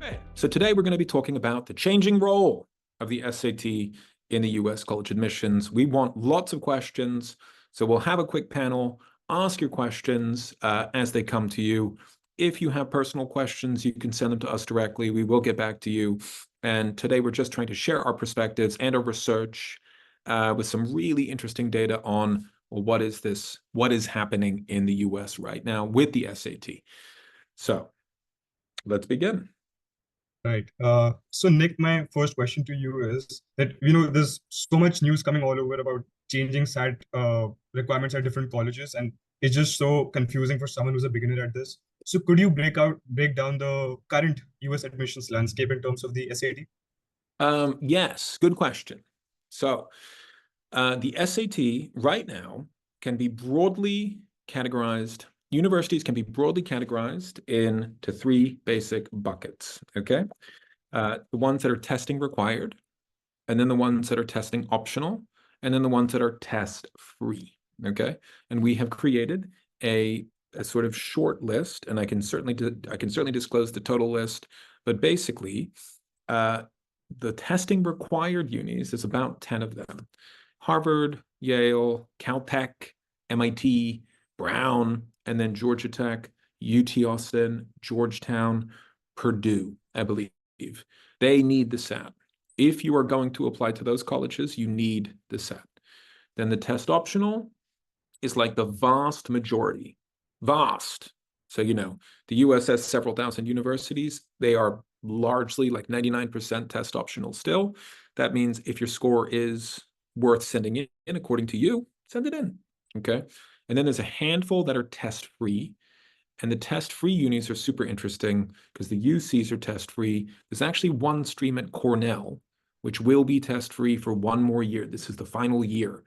Okay, so today we're going to be talking about the changing role of the SAT in the US college admissions. We want lots of questions, so we'll have a quick panel. Ask your questions as they come to you. If you have personal questions, you can send them to us directly. We will get back to you. And today we're just trying to share our perspectives and our research with some really interesting data on, well, what is happening in the US right now with the SAT. So let's begin. Right. So Nick, my first question to you is that, there's so much news coming all over about changing SAT requirements at different colleges, and it's just so confusing for someone who's a beginner at this. So could you break down the current US admissions landscape in terms of the SAT? Yes, good question. So the SAT right now can be broadly categorized. Universities can be broadly categorized into three basic buckets, okay? The ones that are testing required, and then the ones that are testing optional, and then the ones that are test free, okay? And we have created a sort of short list, and I can certainly disclose the total list, but basically, the testing required unis, there's about 10 of them. Harvard, Yale, Caltech, MIT, Brown, and then Georgia Tech, UT Austin, Georgetown, Purdue, I believe. They need the SAT. If you are going to apply to those colleges, you need the SAT. Then the test optional is like the vast majority. Vast. So, the US has several thousand universities. They are largely like 99% test optional still. That means if your score is worth sending in according to you, send it in, okay? And then there's a handful that are test-free, and the test-free unis are super interesting because the UCs are test-free. There's actually one stream at Cornell, which will be test-free for one more year. This is the final year.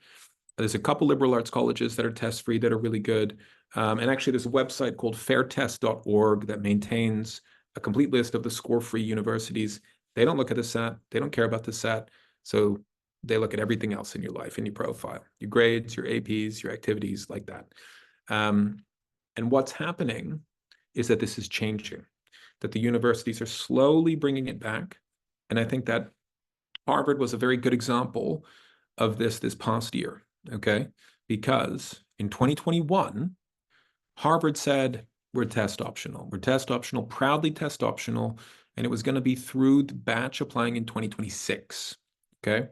There's a couple liberal arts colleges that are test-free that are really good. And actually, there's a website called fairtest.org that maintains a complete list of the score-free universities. They don't look at the SAT. They don't care about the SAT. So they look at everything else in your life, in your profile, your grades, your APs, your activities, like that. And what's happening is that this is changing, that the universities are slowly bringing it back. And I think that Harvard was a very good example of this past year, okay? Because in 2021, Harvard said, we're test optional. We're test optional, proudly test optional, and it was going to be through the batch applying in 2026, okay?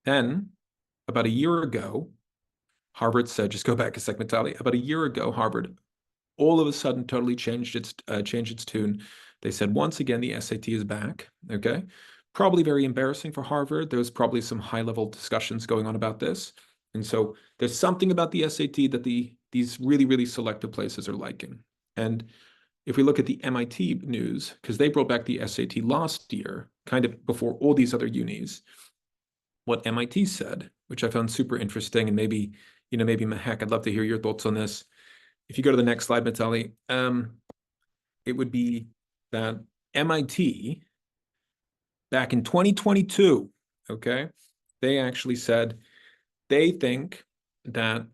Then, about a year ago, Harvard said, just go back a second, Tali. About a year ago, Harvard all of a sudden totally changed its tune. They said, once again, the SAT is back, okay? Probably very embarrassing for Harvard. There was probably some high-level discussions going on about this. And so there's something about the SAT that these really, really selective places are liking. And if we look at the MIT news, because they brought back the SAT last year, kind of before all these other unis, what MIT said, which I found super interesting, and maybe Mahek, I'd love to hear your thoughts on this. If you go to the next slide, Mitali, it would be that MIT, back in 2022, okay, they actually said they think that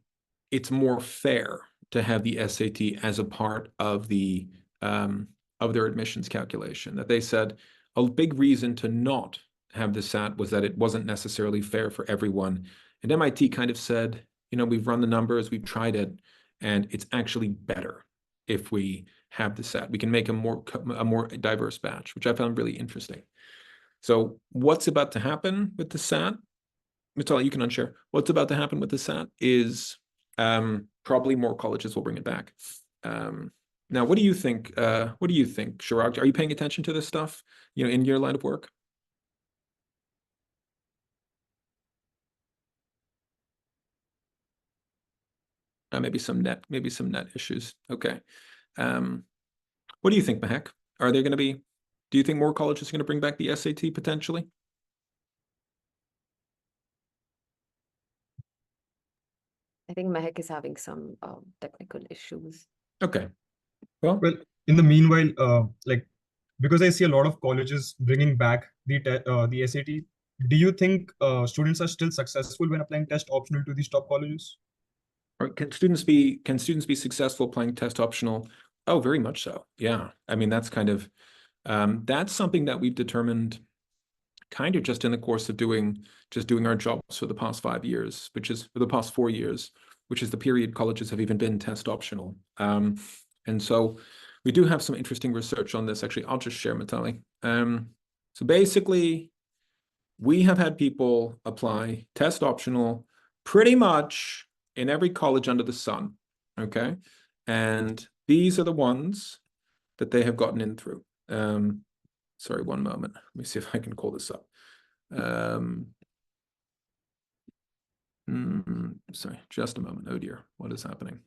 it's more fair to have the SAT as a part of their admissions calculation. That they said a big reason to not have the SAT was that it wasn't necessarily fair for everyone. And MIT kind of said, we've run the numbers, we've tried it, and it's actually better if we have the SAT. We can make a more diverse batch, which I found really interesting. So what's about to happen with the SAT? Mitali, you can unshare. What's about to happen with the SAT is probably more colleges will bring it back. Now, what do you think? Chirag? Are you paying attention to this stuff, in your line of work? Maybe some net issues. Okay. What do you think, Mahek? Do you think more colleges are going to bring back the SAT potentially? I think Mahek is having some technical issues. Okay. Well, in the meanwhile, because I see a lot of colleges bringing back the SAT, do you think students are still successful when applying test optional to these top colleges? Or can students be successful applying test optional? Oh, very much so. Yeah. I mean, that's kind of That's something that we've determined kind of just in the course of doing our jobs for the past 5 years, which is for the past 4 years, which is the period colleges have even been test optional. And so we do have some interesting research on this. Actually, I'll just share, Mitali. So basically, we have had people apply test optional pretty much in every college under the sun, okay? And these are the ones that they have gotten in through. Sorry, one moment. Let me see if I can call this up. Sorry, just a moment. Oh dear, what is happening?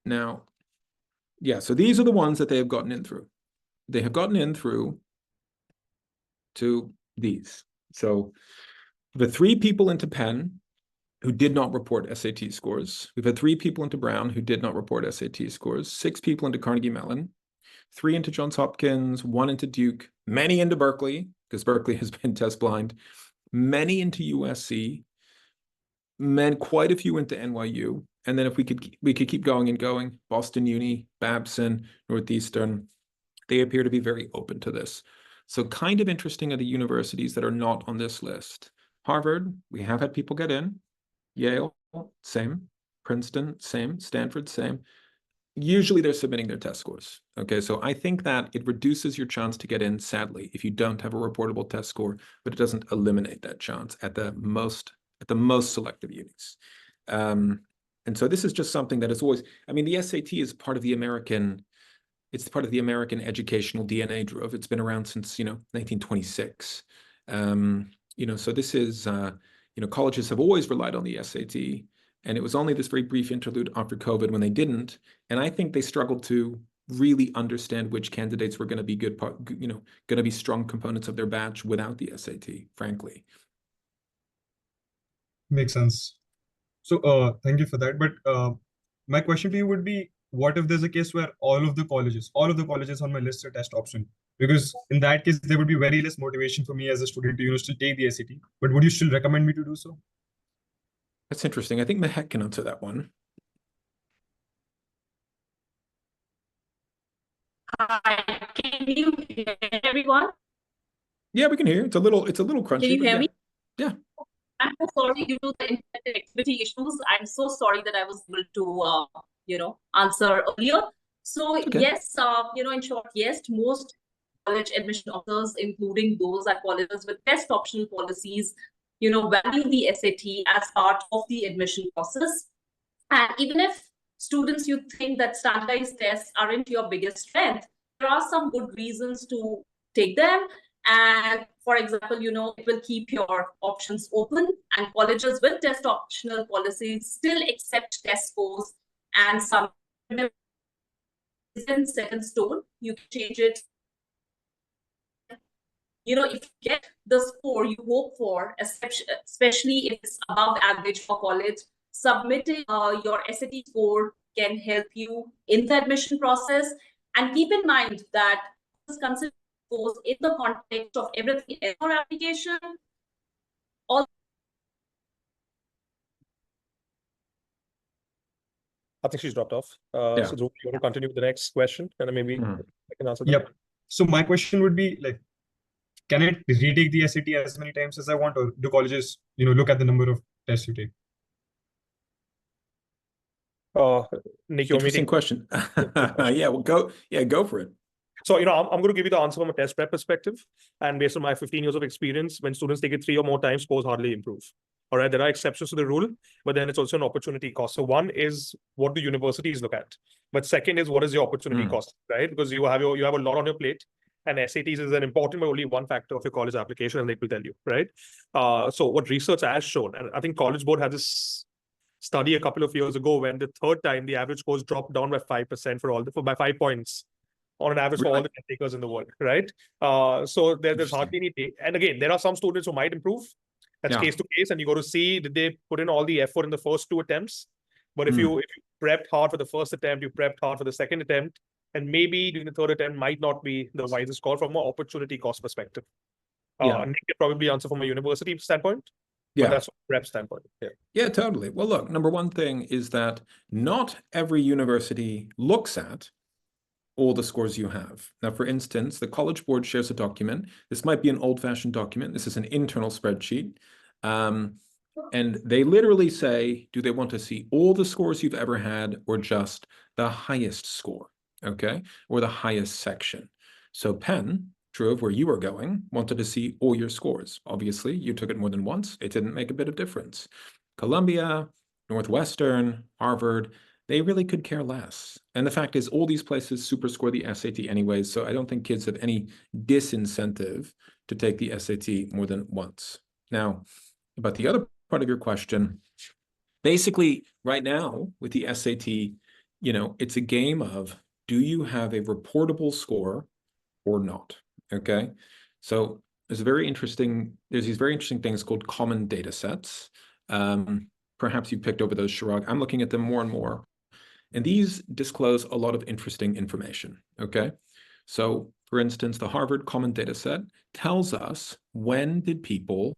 Now, yeah, so these are the ones that they have gotten in through. They have gotten in through to these. So the 3 people into Penn who did not report SAT scores. We've had 3 people into Brown who did not report SAT scores, 6 people into Carnegie Mellon, 3 into Johns Hopkins, 1 into Duke, many into Berkeley, because Berkeley has been test blind, many into USC, quite a few into NYU. And then if we could keep going and going, Boston Uni, Babson, Northeastern, they appear to be very open to this. So kind of interesting are the universities that are not on this list. Harvard, we have had people get in. Yale, same. Princeton, same. Stanford, same. Usually they're submitting their test scores. Okay, so I think that it reduces your chance to get in, sadly, if you don't have a reportable test score, but it doesn't eliminate that chance at the most selective unis. And so this is just something that is always, I mean, the SAT is part of the American, it's part of the American educational DNA, Dhruv. It's been around since, 1926. So this is, colleges have always relied on the SAT, and it was only this very brief interlude after COVID when they didn't. And I think they struggled to really understand which candidates were going to be good, going to be strong components of their batch without the SAT, frankly. Makes sense. So thank you for that. But my question to you would be, what if there's a case where all of the colleges on my list are test option? Because in that case, there would be very less motivation for me as a student to still take the SAT. But would you still recommend me to do so? That's interesting. I think Mehak can answer that one. Hi, can you hear everyone? Yeah, we can hear. It's a little crunchy. Can you hear me? Yeah. I'm so sorry due to the internet connectivity issues. I'm so sorry that I was able to, answer earlier. So Okay. yes, in short, yes, most college admission officers, including those at colleges with test optional policies, value the SAT as part of the admission process. And even if students, you think that standardized tests aren't your biggest strength, there are some good reasons to take them. And for example, it will keep your options open, and colleges with test optional policies still accept test scores, and some isn't set in stone. You can change it. If you get the score you hope for, especially if it's above average for college, submitting your SAT score can help you in the admission process. And keep in mind that consider scores in the context of everything in your application. I think she's dropped off. Yeah. So Dhruv, you want to continue with the next question? And maybe I can answer that. Yep. So my question would be like, can I retake the SAT as many times as I want, or do colleges, look at the number of tests you take? Nick, you want me to Interesting question. Yeah, well, go for it. So, I'm going to give you the answer from a test prep perspective. And based on my 15 years of experience, when students take it 3 or more times, scores hardly improve. All right, there are exceptions to the rule, but then it's also an opportunity cost. So one is, what do universities look at? But second is, what is your opportunity cost, right? Because you have a lot on your plate, and SATs is an important but only one factor of your college application, and they will tell you, right? So what research has shown, and I think College Board had this study a couple of years ago, when the third time the average scores dropped down by 5% by 5 points on an average for all the test takers in the world, right? So there's hardly any, and again, there are some students who might improve. That's case to case, and you got to see, did they put in all the effort in the first 2 attempts? But if you prepped hard for the first attempt, you prepped hard for the second attempt, and maybe doing the third attempt might not be the wisest call from an opportunity cost perspective. Nick can probably answer from a university standpoint. But that's from a prep standpoint. Yeah, totally. Well, look, number one thing is that not every university looks at all the scores you have. Now, for instance, the College Board shares a document. This might be an old-fashioned document. This is an internal spreadsheet. And they literally say, do they want to see all the scores you've ever had or just the highest score, okay? Or the highest section. So Penn, true of where you were going, wanted to see all your scores. Obviously, you took it more than once. It didn't make a bit of difference. Columbia, Northwestern, Harvard, they really could care less. And the fact is, all these places super score the SAT anyways, so I don't think kids have any disincentive to take the SAT more than once. Now, about the other part of your question, basically, right now with the SAT, you know, it's a game of, do you have a reportable score or not? Okay, so there's these very interesting things called common data sets. Perhaps you picked over those, Chirag. I'm looking at them more and more. And these disclose a lot of interesting information, okay? So, for instance, the Harvard Common Data Set tells us when did people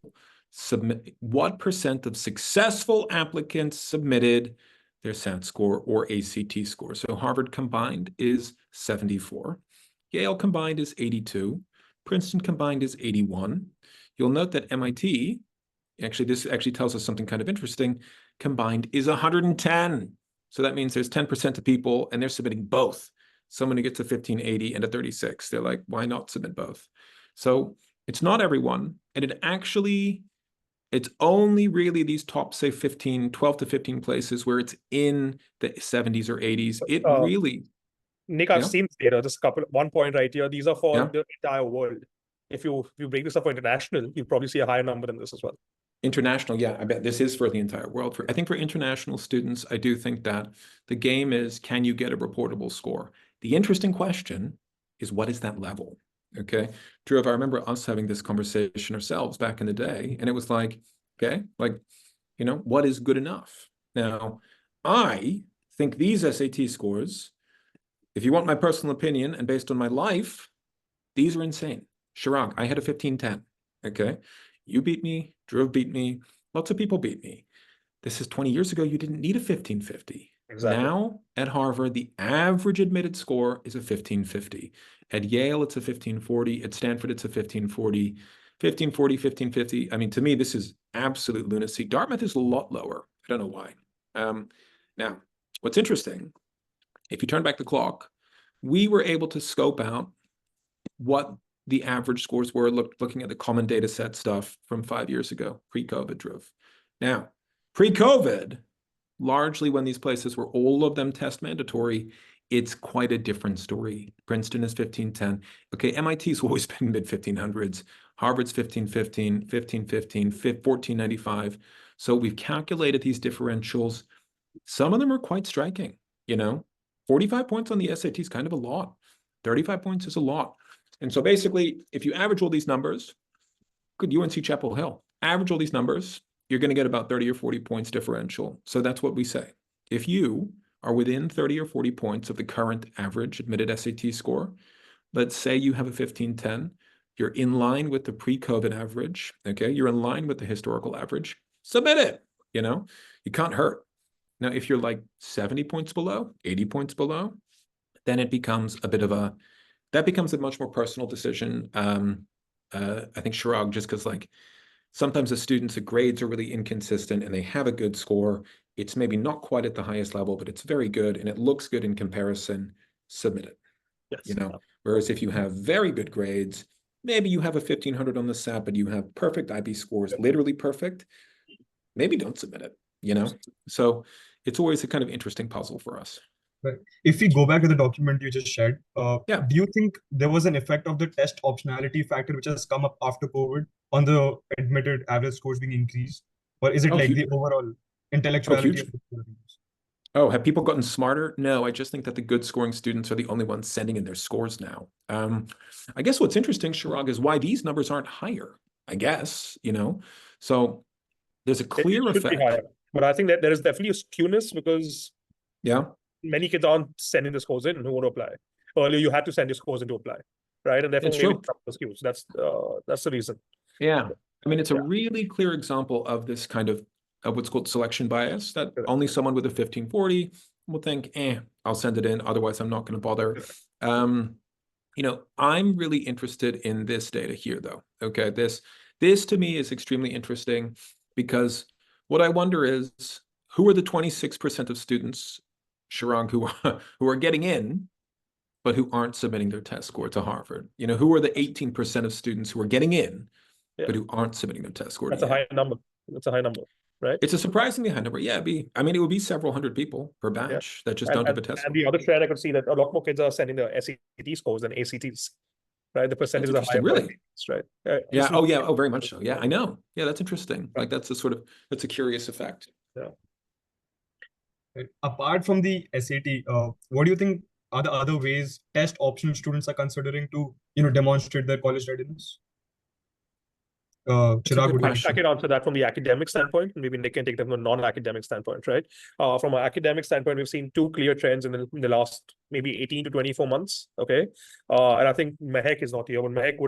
submit, what percent of successful applicants submitted their SAT score or ACT score. So Harvard combined is 74. Yale combined is 82. Princeton combined is 81. You'll note that MIT, this actually tells us something kind of interesting, combined is 110. So that means there's 10% of people and they're submitting both. Someone who gets a 1580 and a 36. They're like, why not submit both? So it's not everyone. And it's only really these top, say 12 to 15 places where it's in the 70s or 80s. It really... Nick, I've seen this data, just one point right here. These are for the entire world. If you break this up for international, you'll probably see a higher number than this as well. International, yeah, I bet this is for the entire world. I think for international students, I do think that the game is, can you get a reportable score? The interesting question is, what is that level? Okay, Drew, I remember us having this conversation ourselves back in the day, and it was like, okay, like, you know, what is good enough? Now, I think these SAT scores, if you want my personal opinion and based on my life, these are insane. Chirag, I had a 1510, okay? You beat me, Drew beat me, lots of people beat me. This is 20 years ago, you didn't need a 1550. Exactly. Now, at Harvard, the average admitted score is a 1550. At Yale, it's a 1540. At Stanford, it's a 1540. 1540, 1550. I mean, to me, this is absolute lunacy. Dartmouth is a lot lower. I don't know why. Now, what's interesting, if you turn back the clock, we were able to scope out what the average scores were looking at the common data set stuff from 5 years ago, pre-COVID, Drew. Now, pre-COVID, largely when these places were all of them test mandatory, it's quite a different story. Princeton is 1510. Okay, MIT's always been mid-1500s. Harvard's 1515, 1515, 1495. So we've calculated these differentials. Some of them are quite striking, you know. 45 points on the SAT is kind of a lot. 35 points is a lot. And so basically, if you average all these numbers, good UNC Chapel Hill, average all these numbers, you're going to get about 30 or 40 points differential. So that's what we say. If you are within 30 or 40 points of the current average admitted SAT score, let's say you have a 1510, you're in line with the pre-COVID average, okay? You're in line with the historical average, submit it, you know? You can't hurt. Now, if you're like 70 points below, 80 points below, then it becomes a bit of a, that becomes a much more personal decision. I think Chirag, just because like sometimes the students' grades are really inconsistent and they have a good score. It's maybe not quite at the highest level, but it's very good and it looks good in comparison, submit it. Yes. You know, whereas if you have very good grades, maybe you have a 1500 on the SAT, but you have perfect IB scores, literally perfect, maybe don't submit it, you know? So it's always a kind of interesting puzzle for us. Right. If we go back to the document you just shared, do Yeah. you think there was an effect of the test optionality factor which has come up after COVID on the admitted average scores being increased? Or is it like the overall intellectuality of the students? Oh, have people gotten smarter? No, I just think that the good scoring students are the only ones sending in their scores now. I guess what's interesting, Chirag, is why these numbers aren't higher, I guess, you know? So there's a clear It should be effect. higher, but I think that there is definitely a skewness because many kids aren't sending the scores in who want to apply. Earlier, you had to send your scores in to apply, right? And therefore, It's maybe true. the skews. That's the reason. Yeah. I mean, it's a really clear example of this kind of what's called selection bias, that only someone with a 1540 will think, I'll send it in. Otherwise, I'm not going to bother. You know, I'm really interested in this data here, though. Okay, this to me is extremely interesting because what I wonder is who are the 26% of students, Chirag, who are getting in, but who aren't submitting their test score to Harvard? You know, who are the 18% of students who are getting in, but who aren't submitting their test score? That's a high number. That's a high number, right? It's a surprisingly high number. Yeah, it would be several hundred people per batch that just don't have a test And score. the other trend I could see that a lot more kids are sending their SAT scores than ACTs, right? The percentages are higher, Really? right? Yeah. Oh, yeah. Oh, very much so. Yeah, I know. Yeah, that's interesting. Like that's a curious effect. Yeah. Apart from the SAT, what do you think are the other ways test optional students are considering to, demonstrate their college readiness? Chirag, would you I can answer that from the academic standpoint, and maybe Nick can take that from a non-academic standpoint, right? From an academic standpoint, we've seen two clear trends in the last maybe 18 to 24 months. Okay, and I think Mehek is not here, but Mehek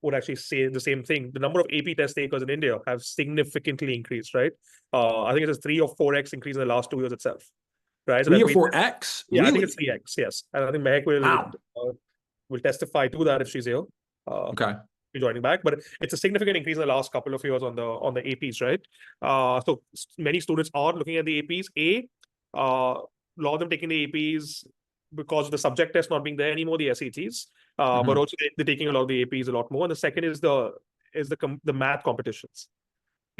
would actually say the same thing. The number of AP test takers in India have significantly increased, right? I think it's a 3 or 4x increase in the last 2 years itself, right? So 3 or 4x? Yeah, really? I think it's 3x. Yes, and I think Mehek will testify to that if she's here. Okay. Joining back, but it's a significant increase in the last couple of years on the APs, right? So many students are looking at the APs. A lot of them taking the APs because of the subject test not being there anymore, the SATs, but also they're taking a lot of the APs a lot more. And the second is the math competitions,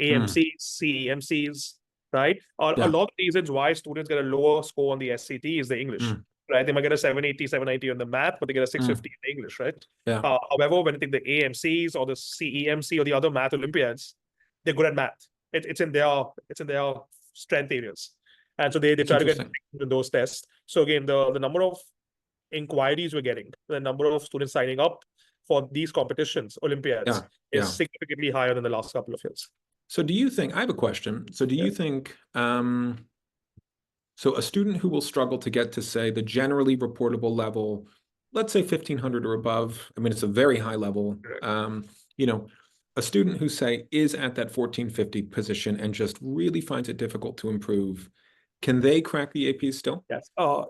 AMCs, CEMCs, right? A lot of reasons why students get a lower score on the SAT is the English. Right, they might get a 780, 790 on the math, but they get a 650 in the English, right? Yeah. However, when you take the AMCs or the CEMC or the other math Olympiads, they're good at math. It's in their strength areas, and so they try to get into those tests. So again, the number of inquiries we're getting, the number of students signing up for these competitions, Olympiads, is significantly higher than the last couple of years. So do you think, I have a question. So do you think, so a student who will struggle to get to, say, the generally reportable level, let's say 1500 or above, I mean, it's a very high level, a student who, say, is at that 1450 position and just really finds it difficult to improve, can they crack the APs still? Yes. I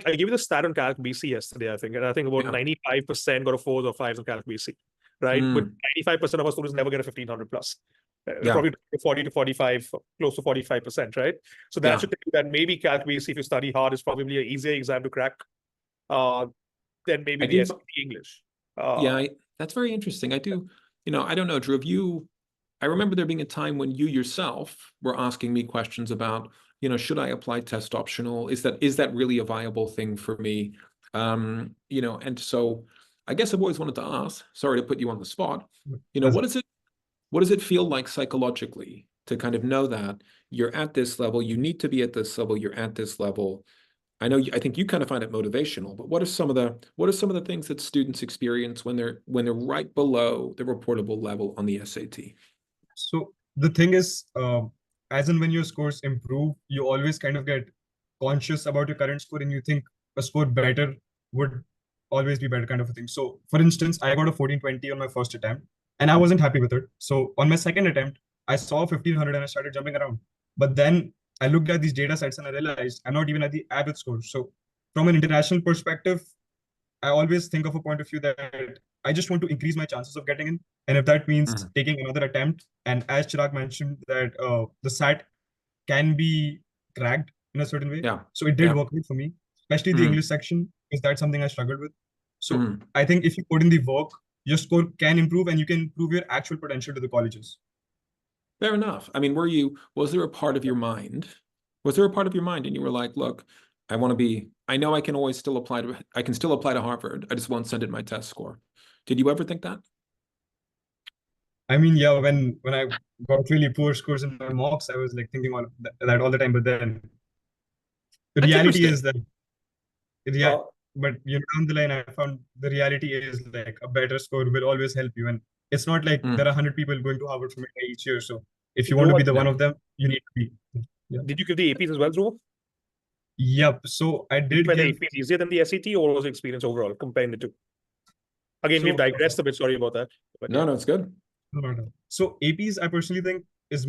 gave you the stat on Calc BC yesterday, I think, and I think about 95% got a 4s or 5s on Calc BC, right? But 95% of our students never get a 1500 plus. Probably 40 to 45, close to 45%, right? So that should tell you that maybe Calc BC, if you study hard, is probably an easier exam to crack than maybe the SAT English. That's very interesting. I do, I don't know, Drew, I remember there being a time when you yourself were asking me questions about, should I apply test optional? Is that really a viable thing for me? And so I guess I've always wanted to ask, sorry to put you on the spot, what does it feel like psychologically to kind of know that you're at this level, you need to be at this level, you're at this level? I think you kind of find it motivational, but what are some of the things that students experience when they're right below the reportable level on the SAT? So the thing is, as and when your scores improve, you always kind of get conscious about your current score and you think a score better would always be better, kind of a thing. So for instance, I got a 1420 on my first attempt and I wasn't happy with it. So on my second attempt, I saw 1500 and I started jumping around. But then I looked at these data sets and I realized I'm not even at the average score. So from an international perspective, I always think of a point of view that I just want to increase my chances of getting in. And if that means taking another attempt, and as Chirag mentioned, that the SAT can be cracked in a certain way. So it did work out for me, especially the English section, because that's something I struggled with. So I think if you put in the work, your score can improve and you can prove your actual potential to the colleges. Fair enough. I mean, was there a part of your mind and you were like, look, I know I can still apply to Harvard. I just won't send in my test score. Did you ever think that? I mean, yeah, when I got really poor scores in my mocks, I was like thinking all that all the time. But then the reality is that, but down the line, I found the reality is like a better score will always help you. And it's not like there are 100 people going to Harvard from India each year. So if you want to be the one of them, you need to be. Did you give the APs as well, Drew? Yep. So I did. Were the APs easier than the SAT, or was the experience overall comparing the two? Again, we've digressed a bit. Sorry about that. But no, it's good. No. So APs, I personally think was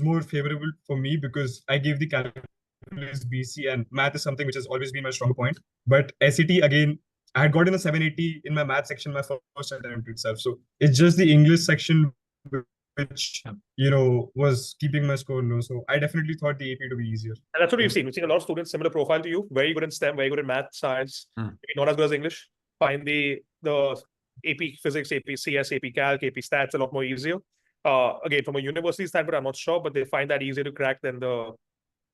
more favorable for me because I gave the calculus is BC, and math is something which has always been my strong point. But SAT, again, I had gotten a 780 in my math section my first attempt itself. So it's just the English section which, was keeping my score low. So I definitely thought the AP to be easier. And that's what we've seen. We've seen a lot of students similar profile to you, very good in STEM, very good in math, science, maybe not as good as English. Find the AP Physics, AP CS, AP Calc, AP Stats a lot more easier. Again, from a university standpoint, I'm not sure, but they find that easier to crack than the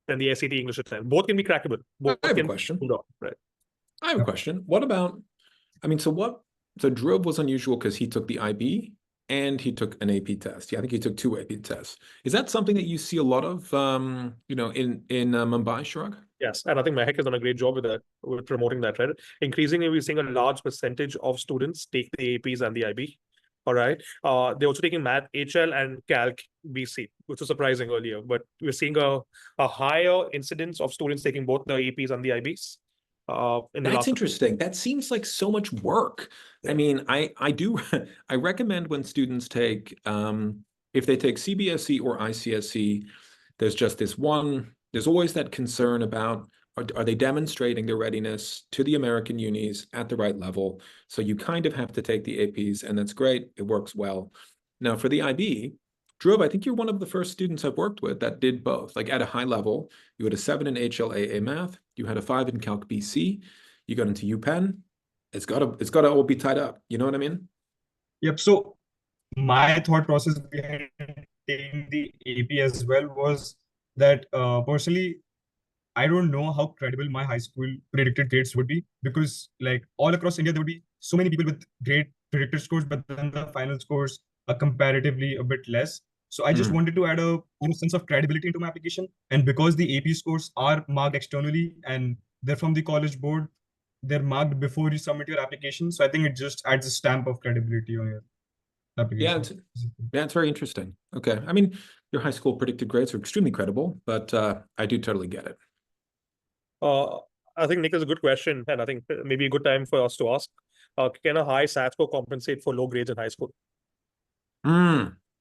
SAT English attempt. Both can be crackable. Both I have a can question. be pulled off, right? I have a question. What about, so Dhruv was unusual because he took the IB and he took an AP test. Yeah, I think he took 2 AP tests. Is that something that you see a lot of, in Mumbai, Chirag? Yes, and I think Mehak has done a great job with that, with promoting that, right? Increasingly, we're seeing a large percentage of students take the APs and the IB. All right. They're also taking math, HL, and Calc BC, which was surprising earlier. But we're seeing a higher incidence of students taking both the APs and the IBs. That's interesting. That seems like so much work. I mean, I do I recommend when students take if they take CBSE or ICSE, there's always that concern about are they demonstrating their readiness to the American unis at the right level? So you kind of have to take the APs, and that's great. It works well. Now for the IB, Dhruv, I think you're one of the first students I've worked with that did both. Like at a high level, you had a 7 in HLAA math, you had a 5 in Calc BC, you got into UPenn. It's gotta all be tied up. You know what I mean? Yep. So my thought process behind taking the AP as well was that personally, I don't know how credible my high school predicted grades would be, because like all across India, there would be so many people with great predicted scores, but then the final scores are comparatively a bit less. So I just wanted to add a sense of credibility into my application. And because the AP scores are marked externally and they're from the college board, they're marked before you submit your application. So I think it just adds a stamp of credibility on your application. Yeah, it's very interesting. Okay. I mean, your high school predicted grades are extremely credible, but I do totally get it. I think Nick is a good question, and I think maybe a good time for us to ask. Can a high SAT score compensate for low grades in high school?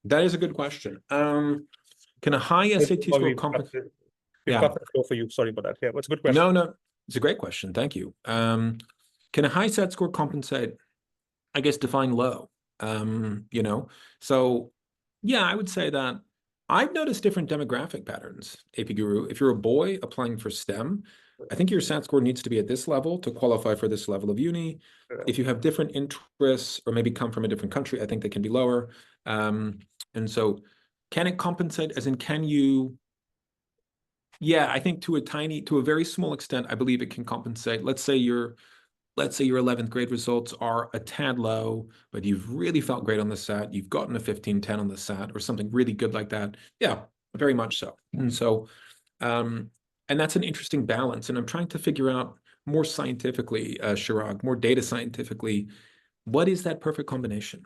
That is a good question. Can a high SAT score compensate? Yeah, for you. Sorry about that. Yeah, it's a good question. No, it's a great question. Thank you. Can a high SAT score compensate? I guess define low. So yeah, I would say that I've noticed different demographic patterns, AP Guru. If you're a boy applying for STEM, I think your SAT score needs to be at this level to qualify for this level of uni. If you have different interests or maybe come from a different country, I think they can be lower. And so can it compensate, as in can you? Yeah, I think to a very small extent, I believe it can compensate. Let's say your 11th grade results are a tad low, but you've really felt great on the SAT. You've gotten a 15-10 on the SAT or something really good like that. Yeah, very much so. And so, and that's an interesting balance. And I'm trying to figure out more scientifically, Chirag, more data scientifically, what is that perfect combination,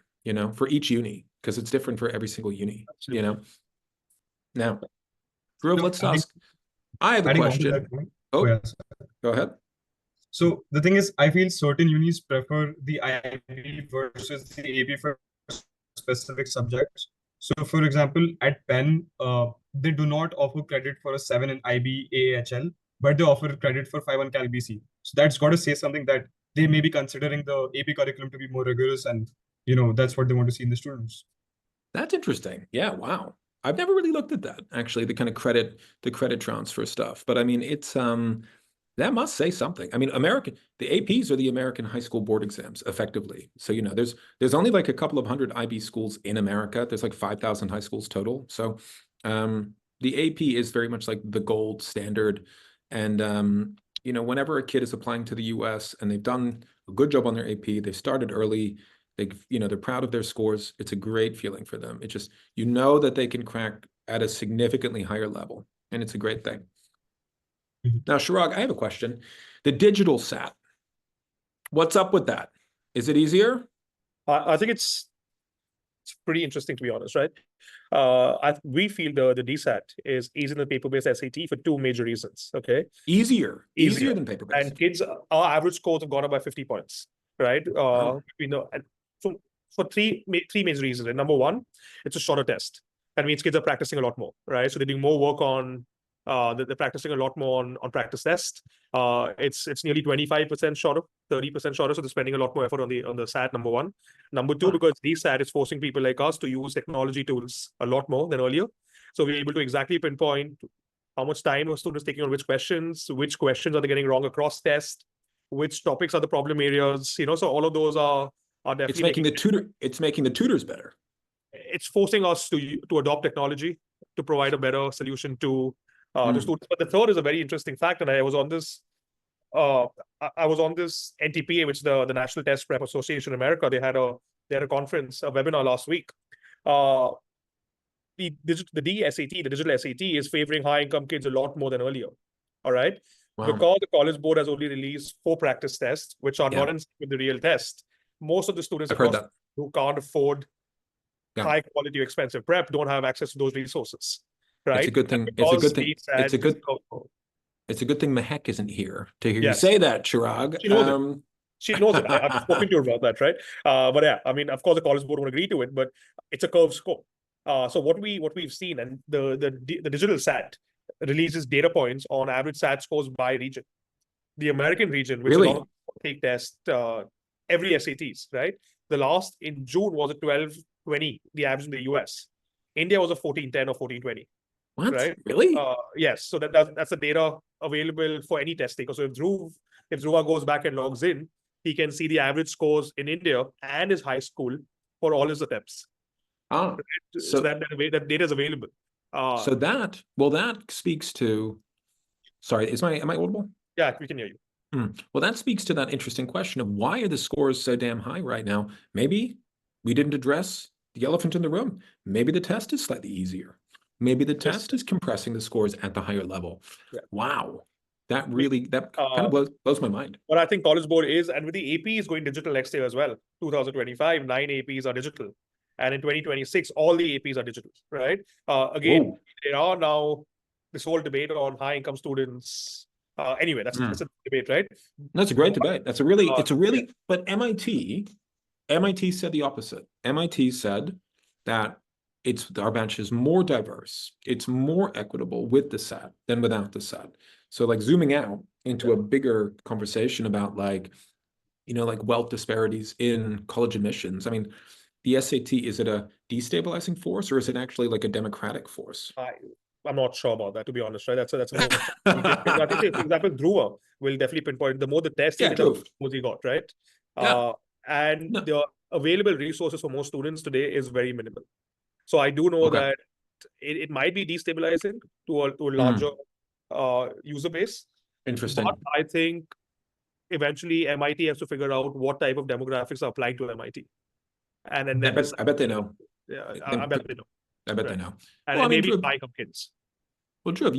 for each uni? Because it's different for every single uni, Now, Dhruv, let's ask. I have a question. Oh, yes. Go ahead. So the thing is, I feel certain unis prefer the IB versus the AP for specific subjects. So for example, at Penn, they do not offer credit for a 7 in IB AHL, but they offer credit for 5 on Cal BC. So that's got to say something that they may be considering the AP curriculum to be more rigorous, and that's what they want to see in the students. That's interesting. Yeah, wow. I've never really looked at that, actually, the kind of credit transfer stuff. But I mean, it's that must say something. I mean, the APs are the American high school board exams, effectively. So, there's only like a couple of hundred IB schools in America. There's like 5,000 high schools total. So the AP is very much like the gold standard. And, whenever a kid is applying to the US and they've done a good job on their AP, they started early, they're proud of their scores. It's a great feeling for them. It just, that they can crack at a significantly higher level. And it's a great thing. Now, Chirag, I have a question. The digital SAT, what's up with that? Is it easier? I think it's pretty interesting, to be honest, right? We feel the DSAT is easier than paper-based SAT for 2 major reasons, okay? Easier than paper-based. And kids, our average scores have gone up by 50 points, right? For three major reasons. And number one, it's a shorter test. That means kids are practicing a lot more, right? So they're doing more work on They're practicing a lot more on practice test. It's nearly 25% shorter, 30% shorter. So they're spending a lot more effort on the SAT, number one. Number two, because the SAT is forcing people like us to use technology tools a lot more than earlier. So we're able to exactly pinpoint how much time are students taking on which questions are they getting wrong across test, which topics are the problem areas, so all of those are definitely it's making the tutors better. It's forcing us to adopt technology to provide a better solution to students. But the third is a very interesting fact, and I was on this NTPA, which is the National Test Prep Association in America. They had a conference, a webinar last week. The digital SAT is favoring high-income kids a lot more than earlier. All right. Wow. Because the College Board has only released 4 practice tests, which are not in sync with the real test. Most of the students who can't afford high quality or expensive prep don't have access to those resources. Right. It's a good thing. It's a good thing. It's a good thing Mehak isn't here to hear you say that, Chirag. She knows it. I've spoken to her about that, right? But yeah, I mean, of course, the College Board won't agree to it, but it's a curved score. So what we've seen, and the digital SAT releases data points on average SAT scores by region. The American region, which really? a lot of people take tests every SATs, right? The last in June was a 1220, the average in the US. India was a 1410 or 1420. What? Right? Really? Yes. So that's the data available for any test taker. So if Dhruva goes back and logs in, he can see the average scores in India and his high school for all his attempts. Right? So that data is available. So that speaks to. Sorry, am I audible? Yeah, we can hear you. Well, that speaks to that interesting question of why are the scores so damn high right now? Maybe we didn't address the elephant in the room. Maybe the test is slightly easier. Maybe the test is compressing the scores at the higher level. Yeah. Wow. That kind of blows my mind. But I think College Board is, and with the AP is going digital next year as well. 2025, 9 APs are digital. And in 2026, all the APs are digital, right? Again, there are now this whole debate on high-income students. Anyway, that's a debate, right? That's a great debate. But MIT said the opposite. MIT said that our batch is more diverse, it's more equitable with the SAT than without the SAT. So like zooming out into a bigger conversation about like wealth disparities in college admissions. I mean, the SAT, is it a destabilizing force or is it actually like a democratic force? I'm not sure about that, to be honest, right? That's I think, for example, Dhruva will definitely pinpoint the more the test he got, right? The available resources for most students today is very minimal. So I do know that it might be destabilizing to a larger user base. Interesting. But I think eventually MIT has to figure out what type of demographics are applying to MIT. And then I bet they know. Yeah, I bet they know. I bet they know. And maybe high-income kids. Well, Dhruv,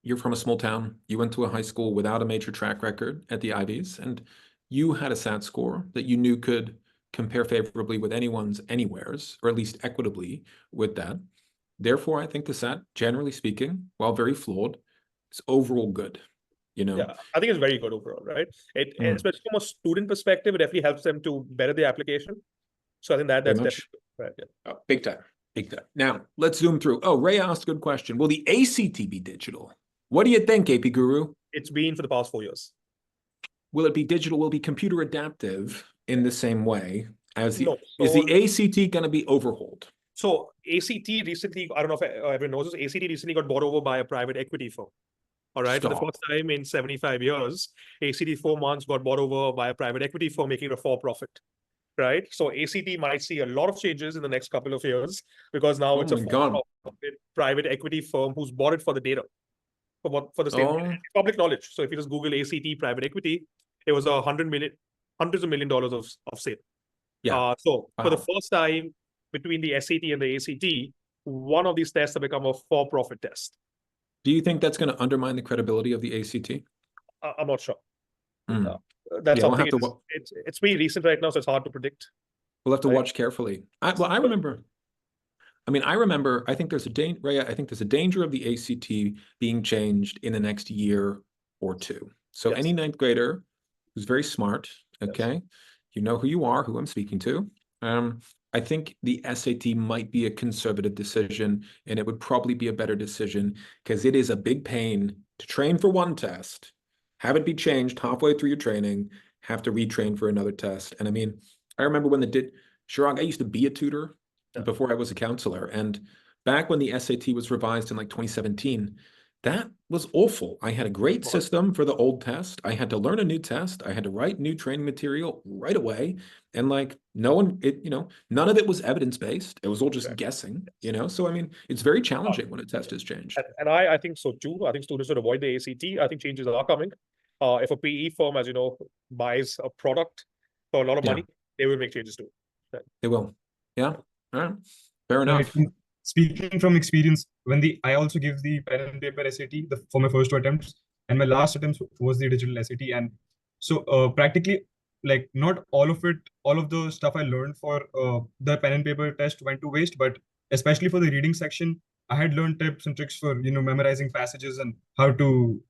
you're from a small town. You went to a high school without a major track record at the Ivies, and you had a SAT score that you knew could compare favorably with anywheres, or at least equitably with that. Therefore, I think the SAT, generally speaking, while very flawed, is overall good. Yeah, I think it's very good overall, right? Especially from a student perspective, it definitely helps them to better their application. So I think that's definitely right. Yeah. Oh, big time. Now, let's zoom through. Oh, Ray asked a good question. Will the ACT be digital? What do you think, AP Guru? It's been for the past 4 years. Will it be digital? Will it be computer adaptive in the same way as is the ACT going to be overhauled? So ACT recently, I don't know if everyone knows this, ACT recently got bought over by a private equity firm. All right. For the first time in 75 years, ACT 4 months got bought over by a private equity firm, making it a for-profit. Right. So ACT might see a lot of changes in the next couple of years because now it's a private equity firm who's bought it for the data. For the same public knowledge. So if you just Google ACT private equity, it was hundreds of million dollars of sale. Yeah. For the first time between the SAT and the ACT, one of these tests have become a for-profit test. Do you think that's going to undermine the credibility of the ACT? I'm not sure. That's something. It's pretty recent right now, so it's hard to predict. We'll have to watch carefully. I remember. I think there's a danger of the ACT being changed in the next year or two. So any ninth grader who's very smart, you know who you are, who I'm speaking to, I think the SAT might be a conservative decision, and it would probably be a better decision because it is a big pain to train for one test, have it be changed halfway through your training, have to retrain for another test. And I mean, I remember when Chirag, I used to be a tutor before I was a counselor. And back when the SAT was revised in like 2017, that was awful. I had a great system for the old test. I had to learn a new test. I had to write new training material right away. And like none of it was evidence-based. It was all just guessing, So I mean, it's very challenging when a test is changed. And I think so too. I think students should avoid the ACT. I think changes are coming. If a PE firm, as you know, buys a product for a lot of money, they will make changes too. They will. Yeah. All right. Fair enough. Speaking from experience, I also give the pen and paper SAT for my first two attempts, and my last attempt was the digital SAT. And so practically, like not all of the stuff I learned for the pen and paper test went to waste, but especially for the reading section, I had learned tips and tricks for, memorizing passages and how to,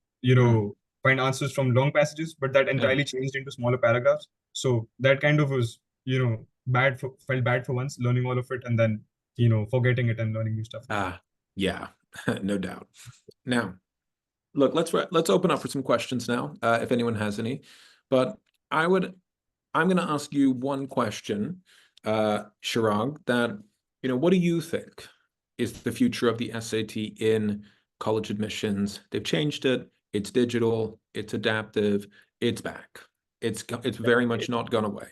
find answers from long passages, but that entirely changed into smaller paragraphs. So that kind of was, felt bad for once, learning all of it and then forgetting it and learning new stuff. Yeah, no doubt. Now, look, let's open up for some questions now, if anyone has any. But I'm going to ask you one question, Chirag, that, what do you think is the future of the SAT in college admissions? They've changed it. It's digital. It's adaptive. It's back. It's very much not gone away.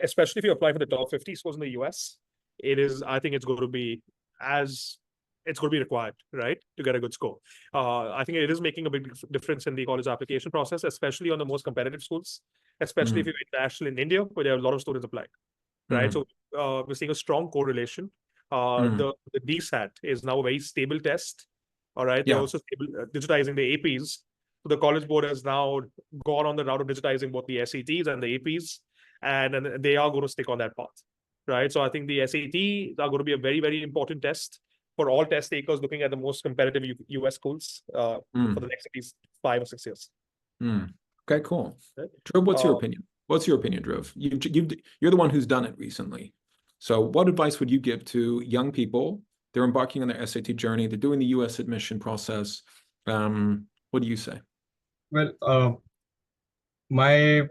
Especially if you apply for the top 50 schools in the US. I think it's going to be required, right, to get a good score. I think it is making a big difference in the college application process, especially on the most competitive schools, especially if you're international in India, where there are a lot of students applying, right? So we're seeing a strong correlation. The DSAT is now a very stable test, all right? They're also digitizing the APs. So the College Board has now gone on the route of digitizing both the SATs and the APs, and they are going to stick on that path. Right, so I think the SAT are going to be a very, very important test for all test takers looking at the most competitive US schools for the next at least 5 or 6 years. Okay, cool. Dhruv, what's your opinion? What's your opinion, Dhruv? You're the one who's done it recently. So what advice would you give to young people? They're embarking on their SAT journey. They're doing the US admission process. What do you say? Well, my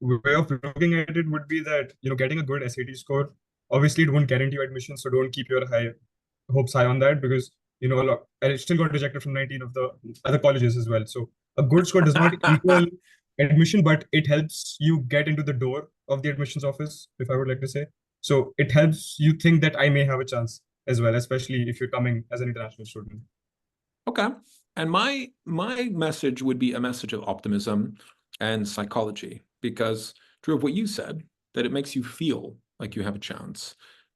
way of looking at it would be that, getting a good SAT score, obviously it won't guarantee you admission, so don't keep your hopes high on that, because I still got rejected from 19 of the other colleges as well. So a good score does not equal admission, but it helps you get into the door of the admissions office, if I would like to say. So it helps you think that I may have a chance as well, especially if you're coming as an international student. Okay. And my message would be a message of optimism and psychology, because Dhruv, what you said, that it makes you feel like you have a chance,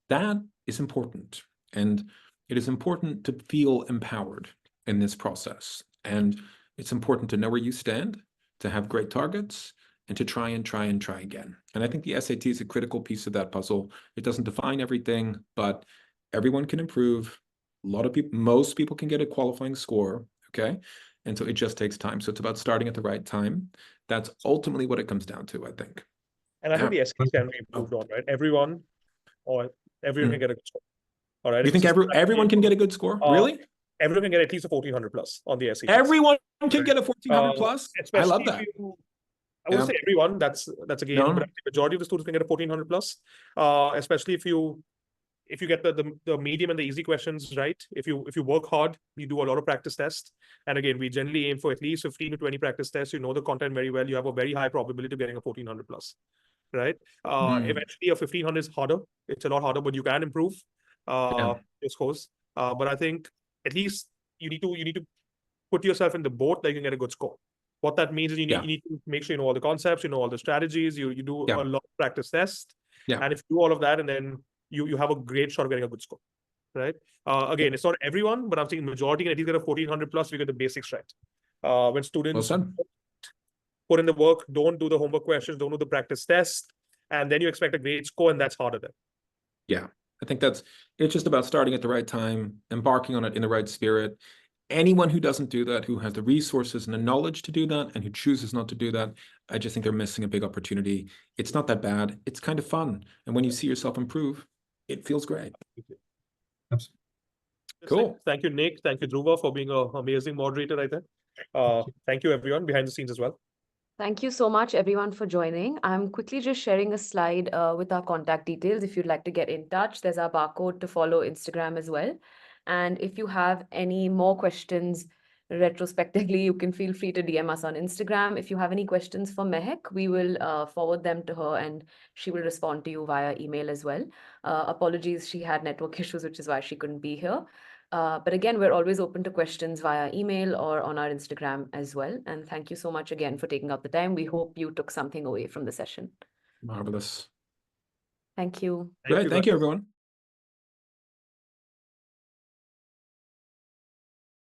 that is important. And it is important to feel empowered in this process. And it's important to know where you stand, to have great targets, and to try again. And I think the SAT is a critical piece of that puzzle. It doesn't define everything, but everyone can improve. Most people can get a qualifying score, okay? And so it just takes time. So it's about starting at the right time. That's ultimately what it comes down to, I think. And I think the SAT can be improved on, right? Everyone can get a good score. All right. You think everyone can get a good score? Really? Everyone can get at least a 1400 plus on the SAT. Everyone can get a 1400 plus? I love that. I wouldn't say everyone, that's a game, but the majority of the students can get a 1400 plus, especially if you get the medium and the easy questions right. If you work hard, you do a lot of practice tests. And again, we generally aim for at least 15 to 20 practice tests. You know the content very well. You have a very high probability of getting a 1400 plus, right? Eventually a 1500 is harder. It's a lot harder, but you can improve your scores. But I think at least you need to put yourself in the boat that you can get a good score. What that means is you need to make sure you know all the concepts, you know all the strategies, you do a lot of practice tests. And if you do all of that, and then you have a great shot of getting a good score, right? Again, it's not everyone, but I'm saying majority can at least get a 1400 plus. We get the basics right. When students put in the work, don't do the homework questions, don't do the practice test, and then you expect a great score, and that's harder then. Yeah, I think it's just about starting at the right time, embarking on it in the right spirit. Anyone who doesn't do that, who has the resources and the knowledge to do that, and who chooses not to do that, I just think they're missing a big opportunity. It's not that bad. It's kind of fun. And when you see yourself improve, it feels great. Absolutely. Just like, Cool. thank you, Nick. Thank you, Dhruva, for being an amazing moderator right there. Thank you, everyone behind the scenes as well. Thank you so much, everyone, for joining. I'm quickly just sharing a slide with our contact details. If you'd like to get in touch, there's our barcode to follow Instagram as well. And if you have any more questions retrospectively, you can feel free to DM us on Instagram. If you have any questions for Mehak, we will forward them to her and she will respond to you via email as well. Apologies, she had network issues, which is why she couldn't be here. But again, we're always open to questions via email or on our Instagram as well. And thank you so much again for taking out the time. We hope you took something away from the session. Marvelous. Thank you. Great. Thank you, everyone.